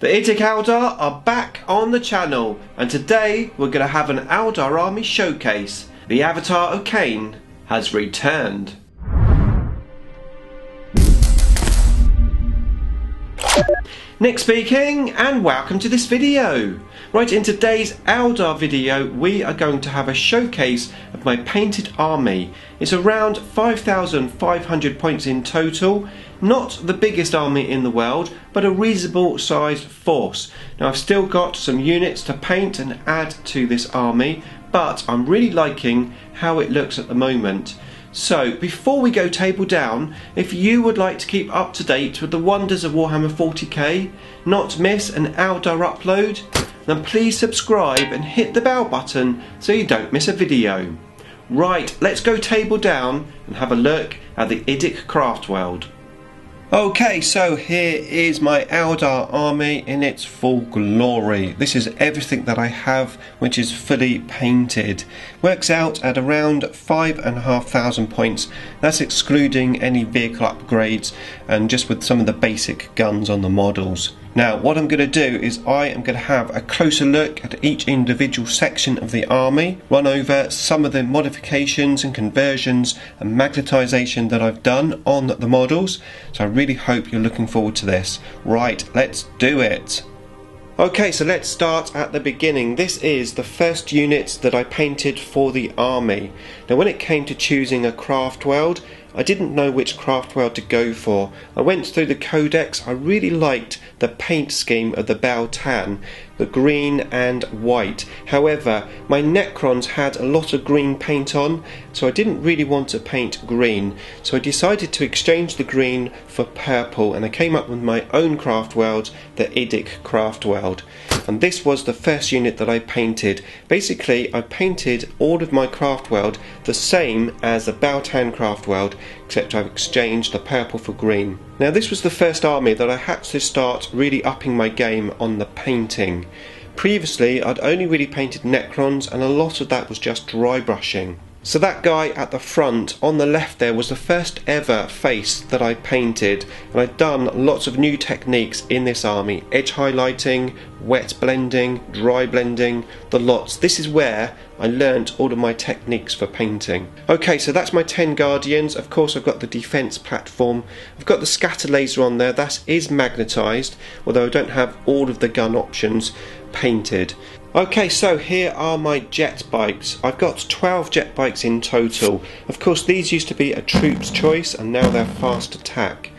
The Eldar are back on the channel, and today we're going to have an Eldar Army Showcase. The avatar of Khaine has returned. Nick speaking, and welcome to this video. Right, in today's Eldar video we are going to have a showcase of my painted army. It's around 5,500 points in total. Not the biggest army in the world, but a reasonable sized force. Now I've still got some units to paint and add to this army, but I'm really liking how it looks at the moment. So before we go table down, if you would like to keep up to date with the wonders of Warhammer 40k, not miss an Eldar upload, then please subscribe and hit the bell button so you don't miss a video. Right, let's go table down and have a look at the Eldar Craftworlds. Okay, so here is my Eldar army in its full glory. This is everything that I have, which is fully painted. Works out at around 5,500 points. That's excluding any vehicle upgrades and just with some of the basic guns on the models. Now what I'm going to do is I am going to have a closer look at each individual section of the army, run over some of the modifications and conversions and magnetisation that I've done on the models. So I really hope you're looking forward to this. Right, let's do it. Okay, so let's start at the beginning. This is the first unit that I painted for the army. Now when it came to choosing a craft world, I didn't know which craft world to go for. I went through the codex. I really liked the paint scheme of the Vulcan, the green and white. However, my Necrons had a lot of green paint on, so I didn't really want to paint green. So I decided to exchange the green for purple, and I came up with my own craft world, the Eldar Craftworlds. And this was the first unit that I painted. Basically, I painted all of my craft world the same as the Vulcan craft world, except I've exchanged the purple for green. Now this was the first army that I had to start really upping my game on the painting. Previously I'd only really painted Necrons, and a lot of that was just dry brushing. So that guy at the front on the left there was the first ever face that I painted, and I'd done lots of new techniques in this army: edge highlighting, wet blending, dry blending, the lots. This is where I learnt all of my techniques for painting. Okay, so that's my 10 Guardians. Of course I've got the defense platform. I've got the scatter laser on there. That is magnetised, although I don't have all of the gun options painted. Okay, so here are my jet bikes. I've got 12 jet bikes in total. Of course these used to be a troop's choice and now they're fast attack.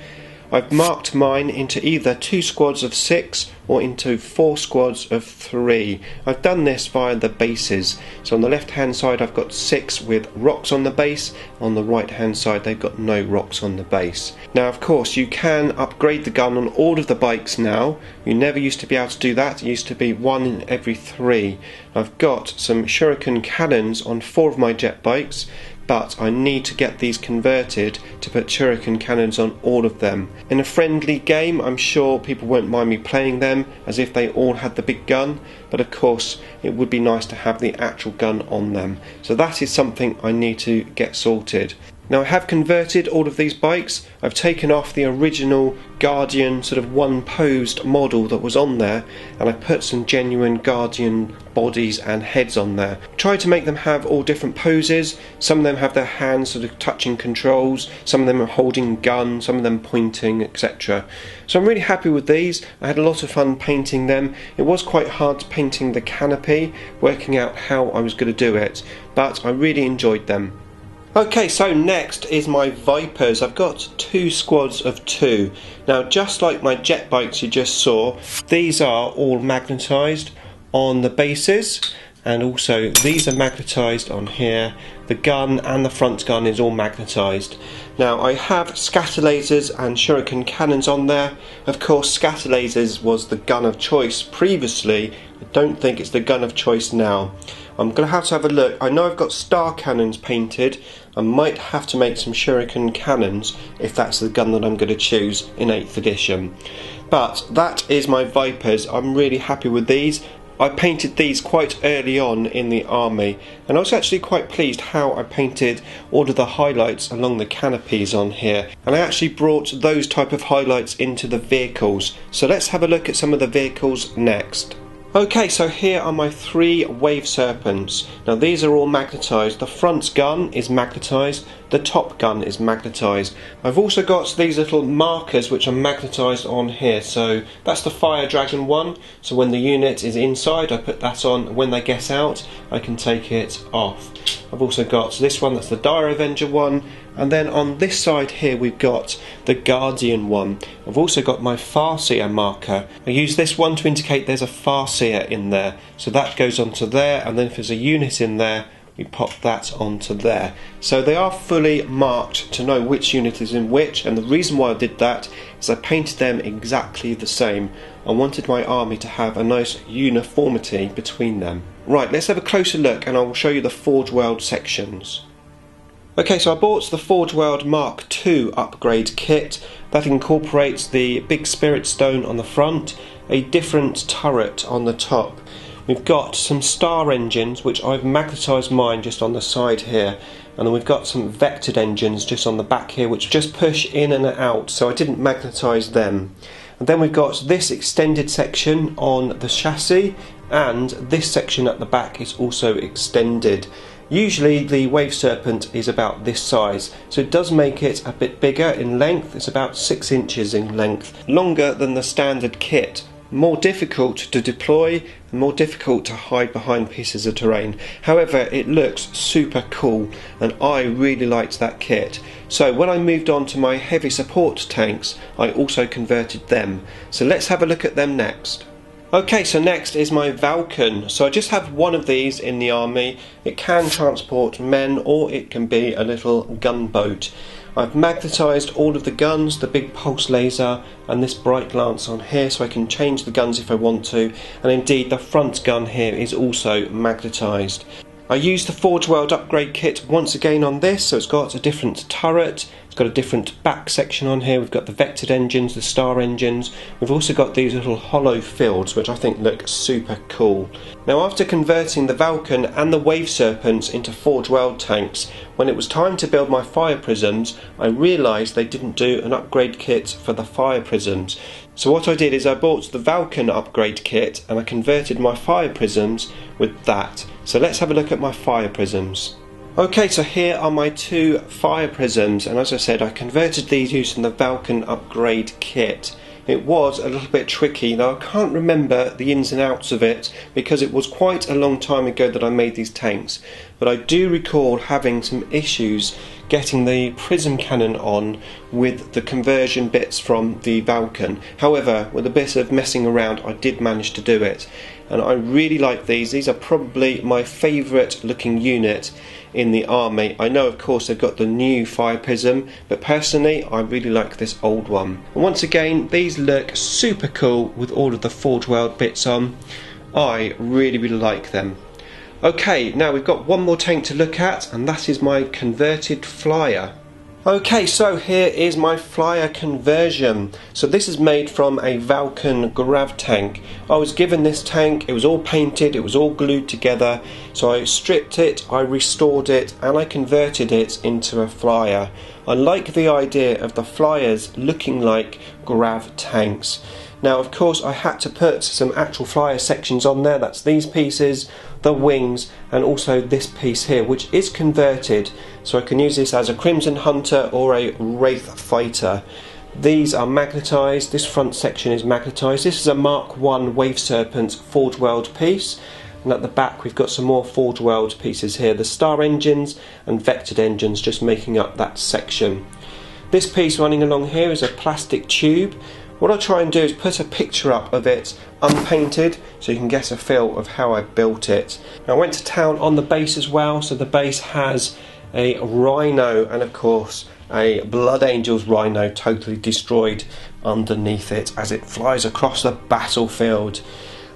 I've marked mine into either 2 squads of 6 or into 4 squads of 3. I've done this via the bases. So on the left hand side I've got 6 with rocks on the base. On the right hand side they've got no rocks on the base. Now of course you can upgrade the gun on all of the bikes now. You never used to be able to do that. It used to be 1 in every 3. I've got some shuriken cannons on 4 of my jet bikes, but I need to get these converted to put shuriken cannons on all of them. In a friendly game I'm sure people won't mind me playing them as if they all had the big gun, but of course it would be nice to have the actual gun on them. So that is something I need to get sorted. Now I have converted all of these bikes. I've taken off the original Guardian sort of one posed model that was on there, and I put some genuine Guardian bodies and heads on there. Tried to make them have all different poses. Some of them have their hands sort of touching controls, some of them are holding guns, some of them pointing, etc. So I'm really happy with these. I had a lot of fun painting them. It was quite hard painting the canopy, working out how I was going to do it, but I really enjoyed them. Okay, so next is my Vipers. I've got 2 squads of 2. Now just like my jet bikes you just saw, these are all magnetised on the bases, and also these are magnetised on here. The gun and the front gun is all magnetised. Now I have scatter lasers and shuriken cannons on there. Of course scatter lasers was the gun of choice previously. I don't think it's the gun of choice now. I'm going to have a look. I know I've got star cannons painted. I might have to make some shuriken cannons if that's the gun that I'm going to choose in 8th edition. But that is my Vipers. I'm really happy with these. I painted these quite early on in the army, and I was actually quite pleased how I painted all of the highlights along the canopies on here, and I actually brought those type of highlights into the vehicles. So let's have a look at some of the vehicles next. Okay, so here are my 3 wave serpents. Now these are all magnetised. The front gun is magnetised, the top gun is magnetised. I've also got these little markers which are magnetised on here. So that's the Fire Dragon one. So when the unit is inside, I put that on. When they get out, I can take it off. I've also got this one, that's the Dire Avenger one. And then on this side here we've got the Guardian one. I've also got my Farseer marker. I use this one to indicate there's a Farseer in there. So that goes onto there, and then if there's a unit in there, we pop that onto there. So they are fully marked to know which unit is in which, and the reason why I did that is I painted them exactly the same. I wanted my army to have a nice uniformity between them. Right, let's have a closer look and I will show you the Forge World sections. Okay, so I bought the Forge World Mark II upgrade kit. That incorporates the big spirit stone on the front, a different turret on the top. We've got some star engines, which I've magnetised mine just on the side here. And then we've got some vectored engines just on the back here, which just push in and out, so I didn't magnetise them. And then we've got this extended section on the chassis, and this section at the back is also extended. Usually the Wave Serpent is about this size, so it does make it a bit bigger in length. It's about 6 inches in length, longer than the standard kit. More difficult to deploy and more difficult to hide behind pieces of terrain. However, it looks super cool and I really liked that kit. So when I moved on to my heavy support tanks, I also converted them. So let's have a look at them next. Okay, so next is my Vulcan. So I just have one of these in the army. It can transport men or it can be a little gunboat. I've magnetised all of the guns, the big pulse laser and this bright lance on here, so I can change the guns if I want to, and indeed the front gun here is also magnetised. I used the Forge World upgrade kit once again on this, so it's got a different turret, it's got a different back section on here, we've got the vectored engines, the star engines, we've also got these little hollow fields which I think look super cool. Now after converting the Vulcan and the Wave Serpents into Forge World tanks, when it was time to build my fire prisms, I realised they didn't do an upgrade kit for the fire prisms. So what I did is I bought the Vulcan upgrade kit and I converted my fire prisms with that. So let's have a look at my fire prisms. Okay, so here are my 2 fire prisms, and as I said, I converted these using the Vulcan upgrade kit. It was a little bit tricky. Now I can't remember the ins and outs of it because it was quite a long time ago that I made these tanks, but I do recall having some issues getting the prism cannon on with the conversion bits from the Vulcan. However, with a bit of messing around I did manage to do it, and I really like these. These are probably my favourite looking unit in the army. I know of course they've got the new fire prism, but personally I really like this old one. And once again, these look super cool with all of the Forge World bits on. I really like them. Okay, now we've got one more tank to look at, and that is my converted flyer. Okay, so here is my flyer conversion. So this is made from a Vulcan grav tank. I was given this tank, it was all painted, it was all glued together, so I stripped it, I restored it, and I converted it into a flyer. I like the idea of the flyers looking like grav tanks. Now of course I had to put some actual flyer sections on there. That's these pieces, the wings, and also this piece here, which is converted, so I can use this as a Crimson Hunter or a Wraith Fighter. These are magnetised, this front section is magnetised. This is a Mark I Wave Serpent Forge World piece, and at the back we've got some more Forge World pieces here, the star engines and vectored engines just making up that section. This piece running along here is a plastic tube. What I'll try and do is put a picture up of it unpainted so you can get a feel of how I built it. Now, I went to town on the base as well, so the base has a rhino and of course a Blood Angels rhino totally destroyed underneath it as it flies across the battlefield.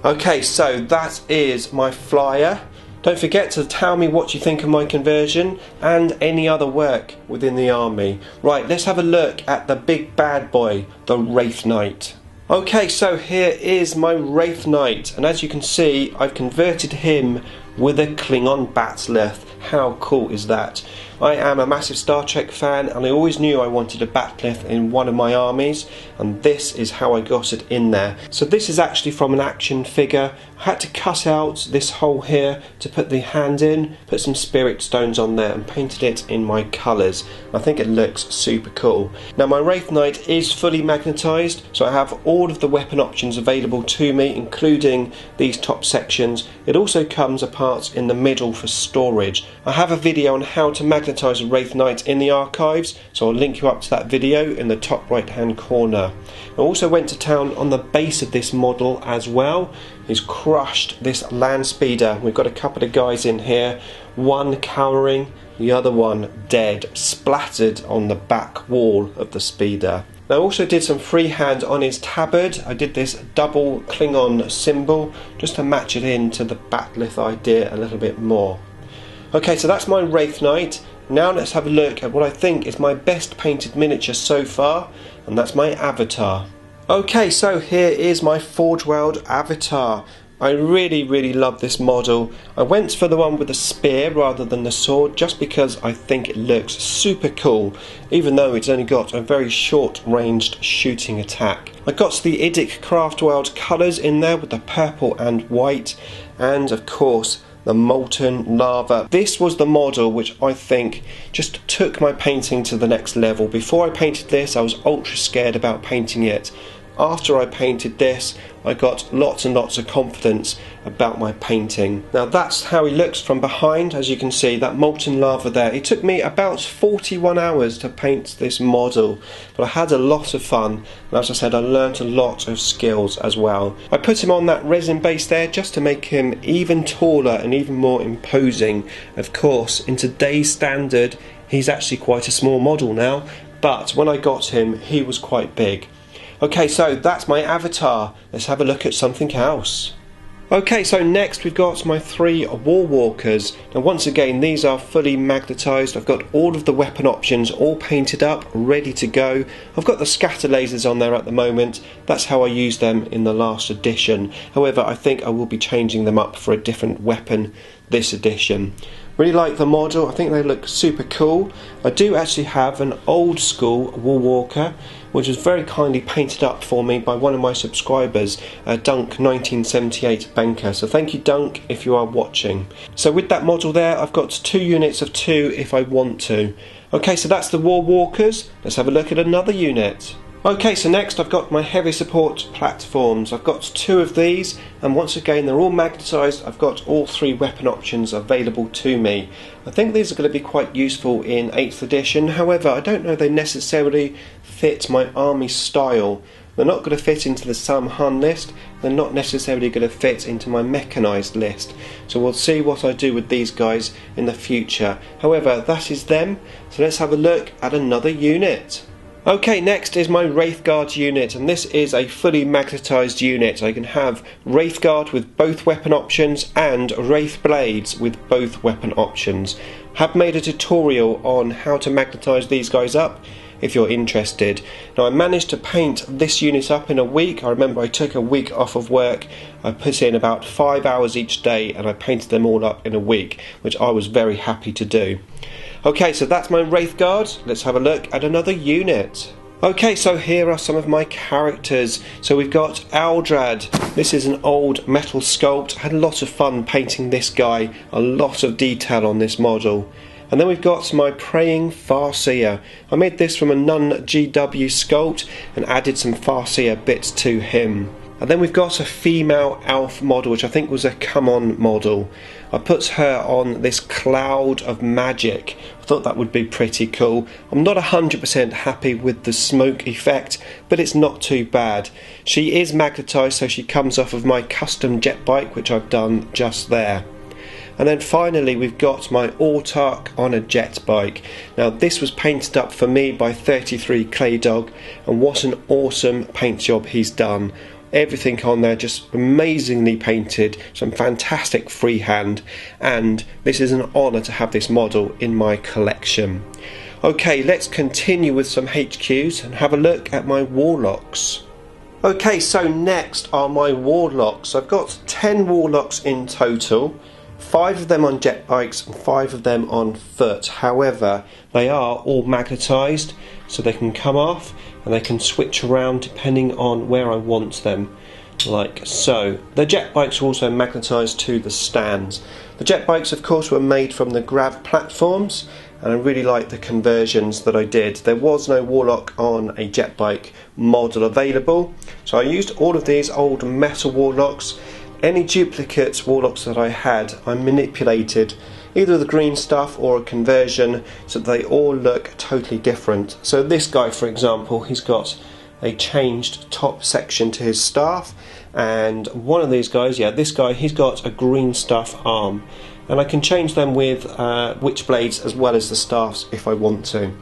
Okay, so that is my flyer. Don't forget to tell me what you think of my conversion and any other work within the army. Right, let's have a look at the big bad boy, the Wraith Knight. Okay, so here is my Wraith Knight, and as you can see, I've converted him with a Klingon bat'leth. How cool is that? I am a massive Star Trek fan, and I always knew I wanted a bat'leth in one of my armies, and this is how I got it in there. So this is actually from an action figure. I had to cut out this hole here to put the hand in, put some spirit stones on there, and painted it in my colours. I think it looks super cool. Now my Wraith Knight is fully magnetised, so I have all of the weapon options available to me, including these top sections. It also comes apart in the middle for storage. I have a video on how to magnetise a Wraith Knight in the archives, so I'll link you up to that video in the top right hand corner. I also went to town on the base of this model as well. He's crushed this land speeder. We've got a couple of guys in here, one cowering, the other one dead, splattered on the back wall of the speeder. I also did some freehand on his tabard. I did this double Klingon symbol just to match it into the bat'leth idea a little bit more. Okay, so that's my Wraith Knight. Now let's have a look at what I think is my best painted miniature so far, and that's my avatar. Okay, so here is my Forge World avatar. I really love this model. I went for the one with the spear rather than the sword just because I think it looks super cool, even though it's only got a very short ranged shooting attack. I got the Eldar Craftworlds colours in there with the purple and white, and of course the molten lava. This was the model which I think just took my painting to the next level. Before I painted this, I was ultra scared about painting it. After I painted this, I got lots and lots of confidence about my painting. Now that's how he looks from behind. As you can see, that molten lava there. It took me about 41 hours to paint this model, but I had a lot of fun, and as I said, I learnt a lot of skills as well. I put him on that resin base there just to make him even taller and even more imposing. Of course, in today's standard, he's actually quite a small model now, but when I got him, he was quite big. Okay, so that's my avatar. Let's have a look at something else. Okay, so next we've got my 3 War Walkers. Now once again, these are fully magnetised. I've got all of the weapon options all painted up, ready to go. I've got the scatter lasers on there at the moment. That's how I used them in the last edition. However, I think I will be changing them up for a different weapon this edition. Really like the model. I think they look super cool. I do actually have an old school War Walker, which was very kindly painted up for me by one of my subscribers, Dunk 1978 Banker. So thank you, Dunk, if you are watching. So with that model there, I've got 2 units of 2 if I want to. Okay, so that's the War Walkers. Let's have a look at another unit. Okay, so next I've got my heavy support platforms. I've got 2 of these, and once again they're all magnetised. I've got all 3 weapon options available to me. I think these are going to be quite useful in 8th edition, however I don't know they necessarily fit my army style. They're not going to fit into the Sam Hun list, they're not necessarily going to fit into my mechanised list. So we'll see what I do with these guys in the future. However, that is them, so let's have a look at another unit. Okay, next is my Wraith Guards unit, and this is a fully magnetised unit. I can have Wraith Guard with both weapon options and Wraith Blades with both weapon options. Have made a tutorial on how to magnetise these guys up if you're interested. Now I managed to paint this unit up in a week. I remember I took a week off of work. I put in about 5 hours each day and I painted them all up in a week, which I was very happy to do. Okay, so that's my Wraith Guard. Let's have a look at another unit. Okay, so here are some of my characters. So we've got Aldrad. This is an old metal sculpt. I had a lot of fun painting this guy. A lot of detail on this model. And then we've got my Praying Farseer. I made this from a Nun GW sculpt and added some Farseer bits to him. And then we've got a female elf model, which I think was a Come On model. I put her on this cloud of magic. I thought that would be pretty cool. I'm not 100% happy with the smoke effect, but it's not too bad. She is magnetised, so she comes off of my custom jet bike, which I've done just there. And then finally we've got my Autarch on a jet bike. Now this was painted up for me by 33 Clay Dog, and what an awesome paint job he's done. Everything on there just amazingly painted, some fantastic freehand, and this is an honour to have this model in my collection. Okay, let's continue with some HQs and have a look at my Warlocks. Okay, so next are my Warlocks. I've got 10 Warlocks in total, 5 of them on jet bikes and 5 of them on foot. However, they are all magnetised, so they can come off and they can switch around depending on where I want them, like so. The jet bikes are also magnetised to the stands. The jet bikes, of course, were made from the grav platforms, and I really like the conversions that I did. There was no Warlock on a jet bike model available, so I used all of these old metal Warlocks. Any duplicate Warlocks that I had, I manipulated either the green stuff or a conversion so that they all look totally different. So this guy, for example, he's got a changed top section to his staff, and one of these guys, yeah, this guy, he's got a green stuff arm, and I can change them with witch blades as well as the staffs if I want to.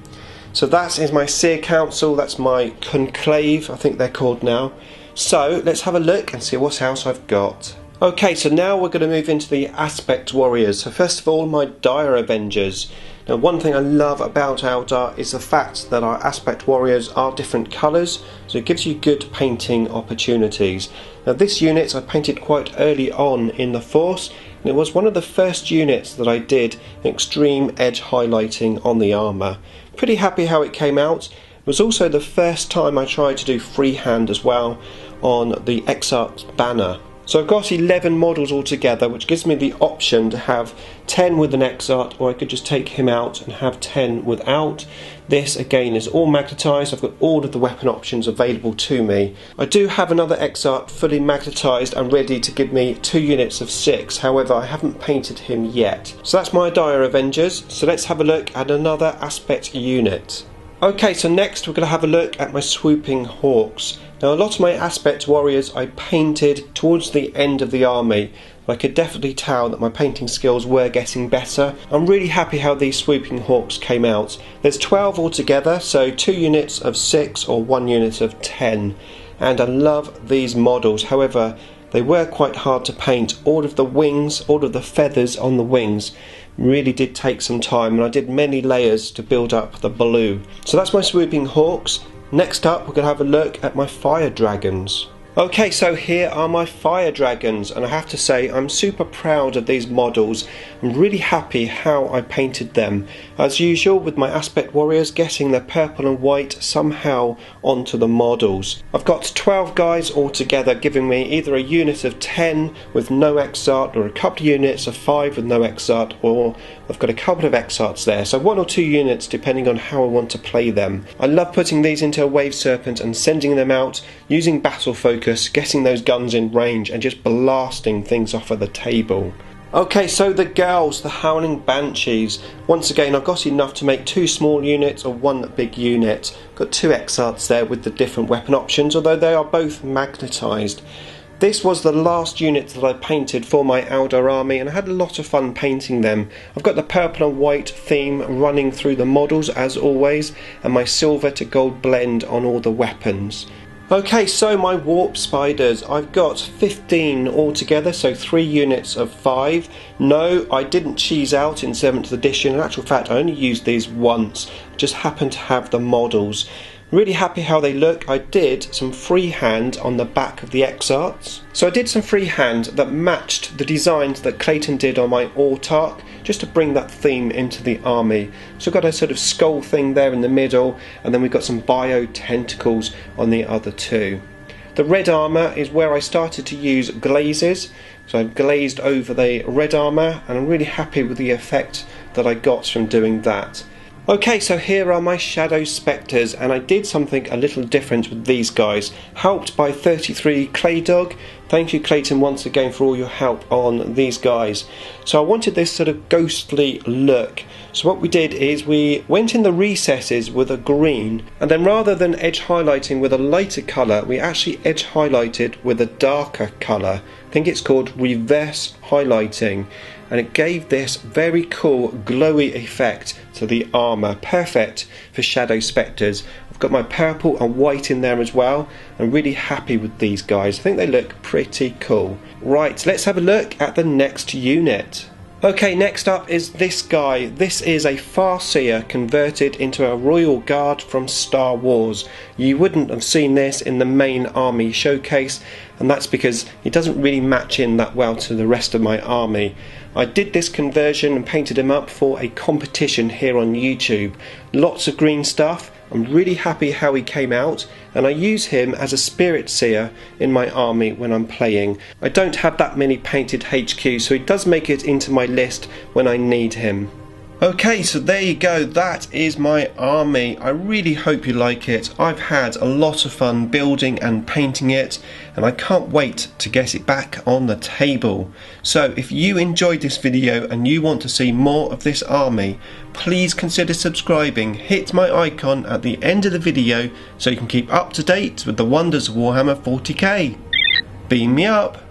So that is my Seer Council, that's my Conclave, I think they're called now. So let's have a look and see what else I've got. Okay, so now we're going to move into the Aspect Warriors. So first of all, my Dire Avengers. Now, one thing I love about Eldar is the fact that our Aspect Warriors are different colours, so it gives you good painting opportunities. Now, this unit I painted quite early on in the Force, and it was one of the first units that I did extreme edge highlighting on the armour. Pretty happy how it came out. It was also the first time I tried to do freehand as well on the Exarch's banner. So I've got 11 models altogether, which gives me the option to have 10 with an Exarch, or I could just take him out and have 10 without. This again is all magnetised. I've got all of the weapon options available to me. I do have another Exarch fully magnetised and ready to give me 2 units of 6, however I haven't painted him yet. So that's my Dire Avengers. So let's have a look at another Aspect unit. Okay, so next we're going to have a look at my Swooping Hawks. Now, a lot of my Aspect Warriors I painted towards the end of the army. I could definitely tell that my painting skills were getting better. I'm really happy how these Swooping Hawks came out. There's 12 altogether, so 2 units of 6 or 1 unit of 10. And I love these models, however, they were quite hard to paint. All of the wings, all of the feathers on the wings really did take some time, and I did many layers to build up the blue. So that's my Swooping Hawks. Next up, we're going to have a look at my Fire Dragons. Okay, so here are my Fire Dragons, and I have to say I'm super proud of these models. I'm really happy how I painted them. As usual with my Aspect Warriors, getting the purple and white somehow onto the models. I've got 12 guys altogether, giving me either a unit of 10 with no Exarch, or a couple of units of 5 with no Exarch, or I've got a couple of Exarchs there, so 1 or 2 units depending on how I want to play them. I love putting these into a Wave Serpent and sending them out, using Battle Focus, getting those guns in range and just blasting things off of the table. Okay, so the girls, the Howling Banshees. Once again, I've got enough to make 2 small units or 1 big unit. Got 2 Exarchs there with the different weapon options, although they are both magnetised. This was the last unit that I painted for my Eldar Army, and I had a lot of fun painting them. I've got the purple and white theme running through the models as always, and my silver to gold blend on all the weapons. Okay, so my Warp Spiders, I've got 15 altogether, so 3 units of 5. No, I didn't cheese out in 7th edition. In actual fact, I only used these once. Just happened to have the models. Really happy how they look. I did some freehand on the back of the Exarchs. So I did some freehand that matched the designs that Clayton did on my Autarch, just to bring that theme into the army. So I've got a sort of skull thing there in the middle, and then we've got some bio tentacles on the other 2. The red armour is where I started to use glazes. So I've glazed over the red armour, and I'm really happy with the effect that I got from doing that. Okay, so here are my Shadow Specters, and I did something a little different with these guys, helped by 33 Clay Dog. Thank you, Clayton, once again for all your help on these guys. So I wanted this sort of ghostly look. So what we did is we went in the recesses with a green, and then rather than edge highlighting with a lighter colour, we actually edge highlighted with a darker colour. I think it's called reverse highlighting, and it gave this very cool glowy effect to the armour, perfect for Shadow Specters. I've got my purple and white in there as well. I'm really happy with these guys. I think they look pretty cool. Right, let's have a look at the next unit. Okay, next up is this guy. This is a Farseer converted into a Royal Guard from Star Wars. You wouldn't have seen this in the main army showcase, and that's because it doesn't really match in that well to the rest of my army. I did this conversion and painted him up for a competition here on YouTube. Lots of green stuff. I'm really happy how he came out, and I use him as a spirit seer in my army when I'm playing. I don't have that many painted HQ, so he does make it into my list when I need him. Okay, so there you go, that is my army. I really hope you like it. I've had a lot of fun building and painting it, and I can't wait to get it back on the table. So if you enjoyed this video and you want to see more of this army, please consider subscribing. Hit my icon at the end of the video so you can keep up to date with the wonders of Warhammer 40k. Beam me up.